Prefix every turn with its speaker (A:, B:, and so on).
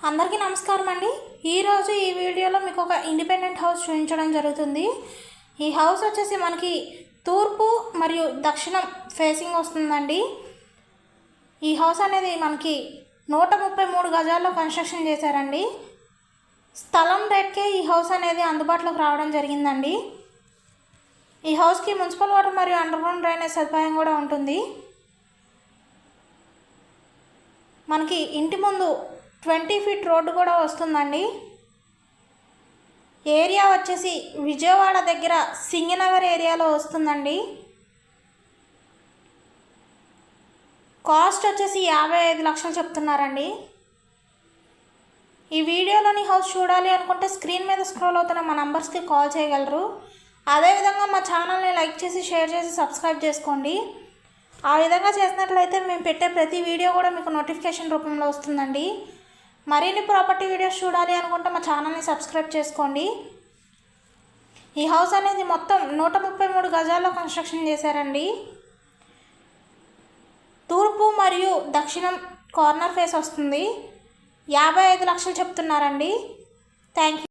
A: అందరికీ నమస్కారం అండి। ఈరోజు ఈ వీడియోలో మీకు ఒక ఇండిపెండెంట్ హౌస్ చూపించడం జరుగుతుంది। ఈ హౌస్ వచ్చేసి మనకి తూర్పు మరియు దక్షిణం ఫేసింగ్ వస్తుందండి। ఈ హౌస్ అనేది మనకి 133 గజాల్లో కన్స్ట్రక్షన్ చేశారండి। స్థలం రేట్కే ఈ హౌస్ అనేది అందుబాటులోకి రావడం జరిగిందండి। ఈ హౌస్కి మున్సిపల్ వాటర్ మరియు అండర్గ్రౌండ్ డ్రైనేజ్ సదుపాయం కూడా ఉంటుంది। మనకి ఇంటి ముందు 20 ఫీట్ రోడ్డు కూడా వస్తుందండి। ఏరియా వచ్చేసి విజయవాడ దగ్గర సింగనగర్ ఏరియాలో వస్తుందండి। కాస్ట్ వచ్చేసి 55 లక్షలు చెప్తున్నారండి। ఈ వీడియోలోని హౌస్ చూడాలి అనుకుంటే స్క్రీన్ మీద స్క్రోల్ అవుతున్న మా నంబర్స్కి కాల్ చేయగలరు। అదేవిధంగా మా ఛానల్ని లైక్ చేసి షేర్ చేసి సబ్స్క్రైబ్ చేసుకోండి। ఆ విధంగా చేసినట్లయితే మేము పెట్టే ప్రతి వీడియో కూడా మీకు నోటిఫికేషన్ రూపంలో వస్తుందండి। మరిన్ని ప్రాపర్టీ వీడియోస్ చూడాలి అనుకుంటే మా ఛానల్ని సబ్స్క్రైబ్ చేసుకోండి। ఈ హౌస్ అనేది మొత్తం 133 గజాల్లో కన్స్ట్రక్షన్ చేశారండి। తూర్పు మరియు దక్షిణం కార్నర్ ఫేస్ వస్తుంది। 55 లక్షలు చెప్తున్నారండి। Thank you.